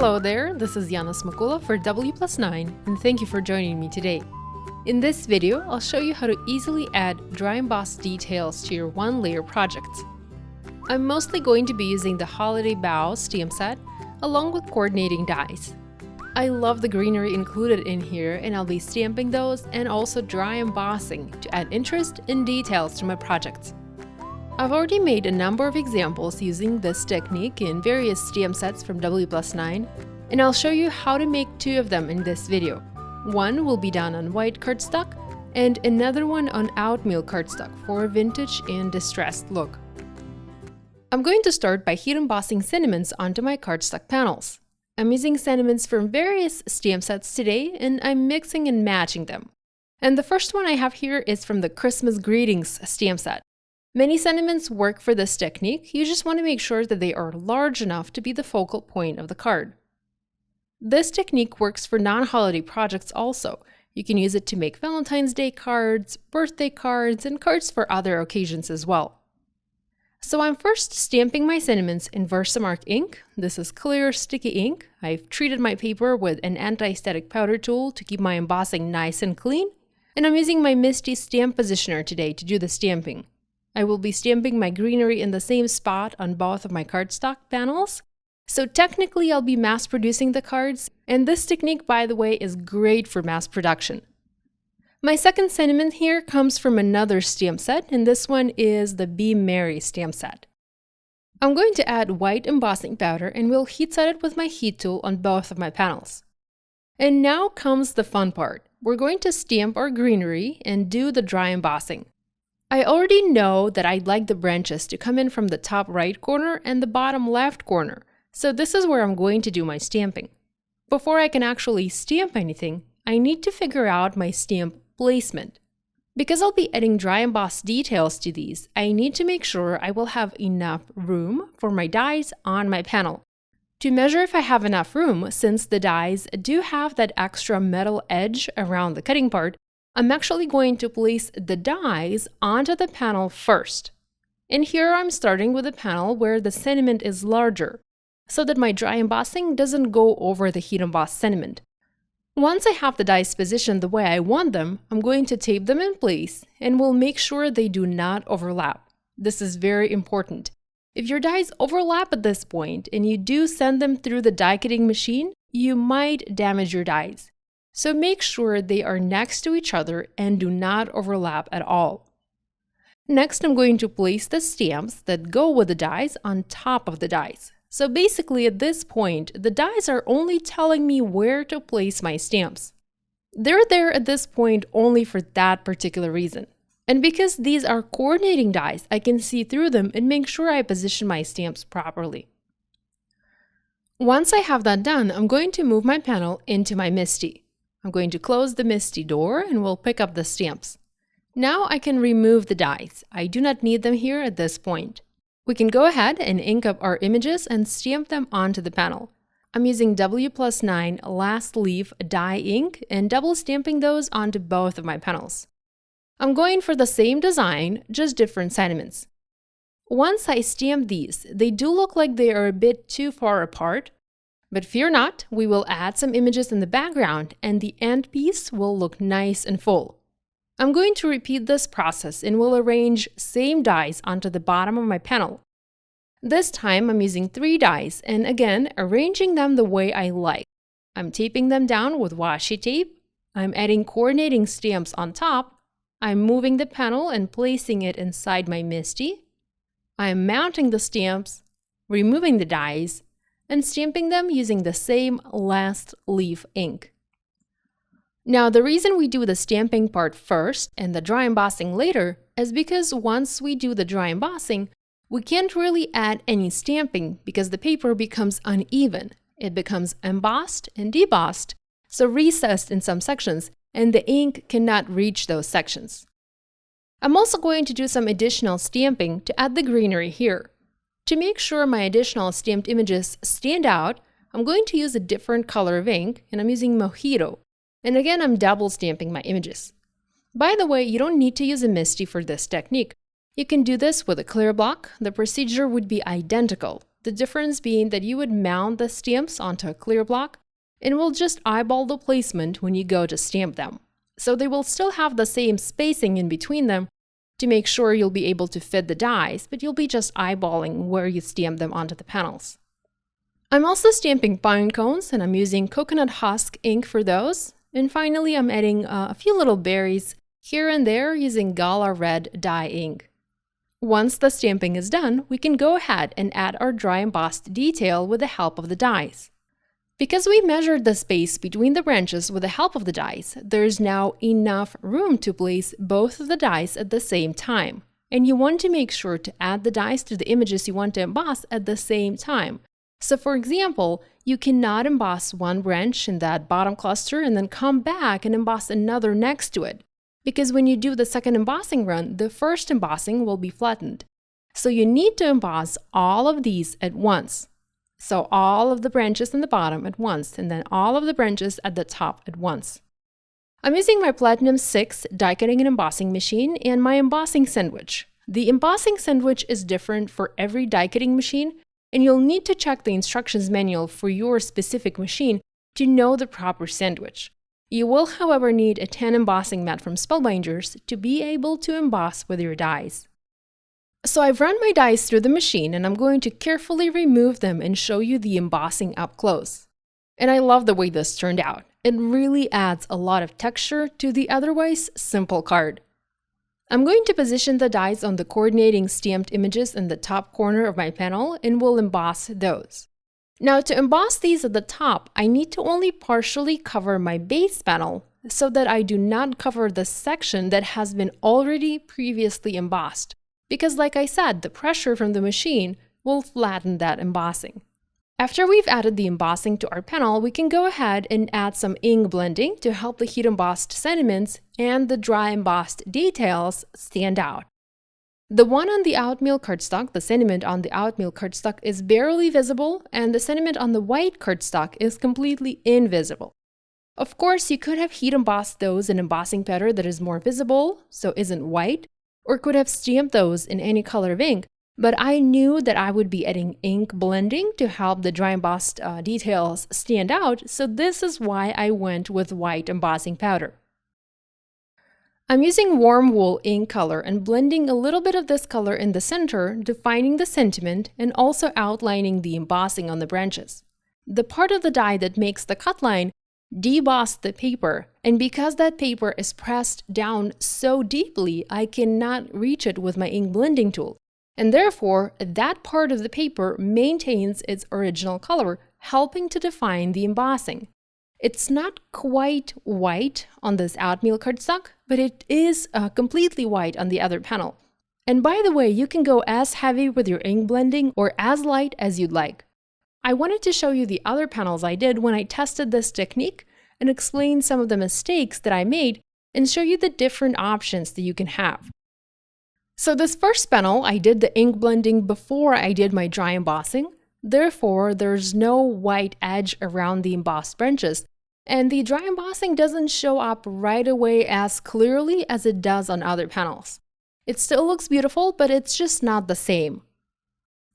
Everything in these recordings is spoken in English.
Hello there, this is Yana for W+9 and thank you for joining me today. In this video, I'll show you how to easily add dry embossed details to your one-layer projects. I'm mostly going to be using the Holiday Bow stamp set along with coordinating dies. I love the greenery included in here and I'll be stamping those and also dry embossing to add interest and details to my projects. I've already made a number of examples using this technique in various stamp sets from W+9, and I'll show you how to make two of them in this video. One will be done on white cardstock, and another one on oatmeal cardstock for a vintage and distressed look. I'm going to start by heat embossing sentiments onto my cardstock panels. I'm using sentiments from various stamp sets today, and I'm mixing and matching them. And the first one I have here is from the Christmas Greetings stamp set. Many sentiments work for this technique, you just want to make sure that they are large enough to be the focal point of the card. This technique works for non-holiday projects also. You can use it to make Valentine's Day cards, birthday cards, and cards for other occasions as well. So I'm first stamping my sentiments in Versamark ink. This is clear, sticky ink. I've treated my paper with an anti-static powder tool to keep my embossing nice and clean, and I'm using my Misty stamp positioner today to do the stamping. I will be stamping my greenery in the same spot on both of my cardstock panels. So technically I'll be mass producing the cards, and this technique, by the way, is great for mass production. My second sentiment here comes from another stamp set, and this one is the Be Merry stamp set. I'm going to add white embossing powder and we'll heat set it with my heat tool on both of my panels. And now comes the fun part. We're going to stamp our greenery and do the dry embossing. I already know that I'd like the branches to come in from the top right corner and the bottom left corner, so this is where I'm going to do my stamping. Before I can actually stamp anything, I need to figure out my stamp placement. Because I'll be adding dry embossed details to these, I need to make sure I will have enough room for my dies on my panel. To measure if I have enough room, since the dies do have that extra metal edge around the cutting part, I'm actually going to place the dies onto the panel first. And here I'm starting with a panel where the sentiment is larger, so that my dry embossing doesn't go over the heat embossed sentiment. Once I have the dies positioned the way I want them, I'm going to tape them in place and we'll make sure they do not overlap. This is very important. If your dies overlap at this point and you do send them through the die cutting machine, you might damage your dies. So make sure they are next to each other and do not overlap at all. Next, I'm going to place the stamps that go with the dies on top of the dies. So basically at this point, the dies are only telling me where to place my stamps. They're there at this point only for that particular reason. And because these are coordinating dies, I can see through them and make sure I position my stamps properly. Once I have that done, I'm going to move my panel into my Misty. I'm going to close the Misty door and we'll pick up the stamps. Now I can remove the dies. I do not need them here at this point. We can go ahead and ink up our images and stamp them onto the panel. I'm using W+9 Last Leaf dye ink and double stamping those onto both of my panels. I'm going for the same design, just different sentiments. Once I stamp these, they do look like they are a bit too far apart. But fear not, we will add some images in the background and the end piece will look nice and full. I'm going to repeat this process and will arrange same dies onto the bottom of my panel. This time I'm using 3 dies and again arranging them the way I like. I'm taping them down with washi tape, I'm adding coordinating stamps on top, I'm moving the panel and placing it inside my Misty, I'm mounting the stamps, removing the dies, and stamping them using the same Last Leaf ink. Now, the reason we do the stamping part first and the dry embossing later is because once we do the dry embossing, we can't really add any stamping because the paper becomes uneven. It becomes embossed and debossed, so recessed in some sections, and the ink cannot reach those sections. I'm also going to do some additional stamping to add the greenery here. To make sure my additional stamped images stand out, I'm going to use a different color of ink, and I'm using Mojito. And again, I'm double stamping my images. By the way, you don't need to use a Misty for this technique. You can do this with a clear block. The procedure would be identical. The difference being that you would mount the stamps onto a clear block and will just eyeball the placement when you go to stamp them. So they will still have the same spacing in between them to make sure you'll be able to fit the dies, but you'll be just eyeballing where you stamp them onto the panels. I'm also stamping pine cones, and I'm using coconut husk ink for those. And finally, I'm adding a few little berries here and there using Gala Red dye ink. Once the stamping is done, we can go ahead and add our dry embossed detail with the help of the dies. Because we measured the space between the branches with the help of the dies, there's now enough room to place both of the dies at the same time. And you want to make sure to add the dies to the images you want to emboss at the same time. So for example, you cannot emboss one branch in that bottom cluster and then come back and emboss another next to it. Because when you do the second embossing run, the first embossing will be flattened. So you need to emboss all of these at once. So all of the branches in the bottom at once, and then all of the branches at the top at once. I'm using my Platinum 6 die cutting and embossing machine and my embossing sandwich. The embossing sandwich is different for every die cutting machine, and you'll need to check the instructions manual for your specific machine to know the proper sandwich. You will, however, need a 10 embossing mat from Spellbinders to be able to emboss with your dies. So I've run my dies through the machine, and I'm going to carefully remove them and show you the embossing up close. And I love the way this turned out. It really adds a lot of texture to the otherwise simple card. I'm going to position the dies on the coordinating stamped images in the top corner of my panel and will emboss those. Now to emboss these at the top, I need to only partially cover my base panel so that I do not cover the section that has been already previously embossed. Because like I said, the pressure from the machine will flatten that embossing. After we've added the embossing to our panel, we can go ahead and add some ink blending to help the heat embossed sentiments and the dry embossed details stand out. The one on the oatmeal cardstock, the sentiment on the oatmeal cardstock, is barely visible, and the sentiment on the white cardstock is completely invisible. Of course, you could have heat embossed those in embossing powder that is more visible, so isn't white, or could have stamped those in any color of ink, but I knew that I would be adding ink blending to help the dry embossed details stand out, so this is why I went with white embossing powder. I'm using warm wool ink color and blending a little bit of this color in the center, defining the sentiment and also outlining the embossing on the branches. The part of the die that makes the cut line debossed the paper, and because that paper is pressed down so deeply, I cannot reach it with my ink blending tool. And therefore, that part of the paper maintains its original color, helping to define the embossing. It's not quite white on this oatmeal cardstock, but it is completely white on the other panel. And by the way, you can go as heavy with your ink blending or as light as you'd like. I wanted to show you the other panels I did when I tested this technique and explain some of the mistakes that I made and show you the different options that you can have. So this first panel, I did the ink blending before I did my dry embossing. Therefore, there's no white edge around the embossed branches, and the dry embossing doesn't show up right away as clearly as it does on other panels. It still looks beautiful, but it's just not the same.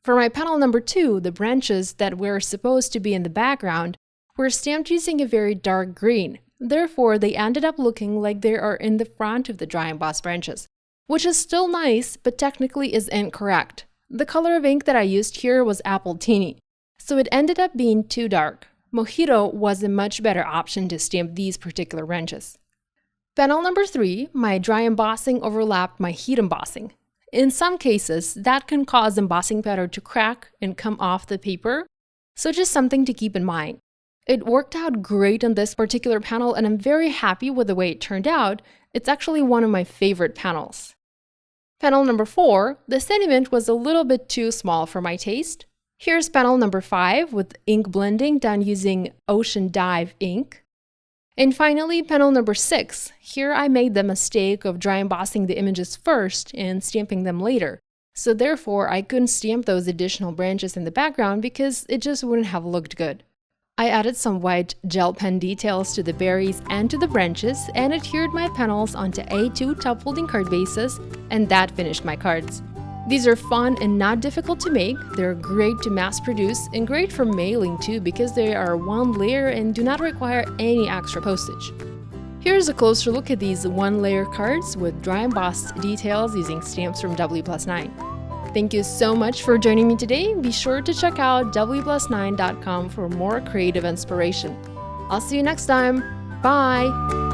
For my panel number 2, the branches that were supposed to be in the background were stamped using a very dark green. Therefore, they ended up looking like they are in the front of the dry embossed branches, which is still nice, but technically is incorrect. The color of ink that I used here was Apple Teeny, so it ended up being too dark. Mojito was a much better option to stamp these particular branches. Panel number 3, my dry embossing overlapped my heat embossing. In some cases, that can cause embossing powder to crack and come off the paper, so just something to keep in mind. It worked out great on this particular panel, and I'm very happy with the way it turned out. It's actually one of my favorite panels. Panel number 4, the sentiment was a little bit too small for my taste. Here's panel number 5 with ink blending done using Ocean Dive ink. And finally, panel number 6. Here I made the mistake of dry embossing the images first and stamping them later. So therefore, I couldn't stamp those additional branches in the background because it just wouldn't have looked good. I added some white gel pen details to the berries and to the branches and adhered my panels onto A2 top folding card bases, and that finished my cards. These are fun and not difficult to make. They're great to mass produce and great for mailing too because they are one layer and do not require any extra postage. Here's a closer look at these one-layer cards with dry embossed details using stamps from W+9. Thank you so much for joining me today. Be sure to check out W+9.com for more creative inspiration. I'll see you next time. Bye!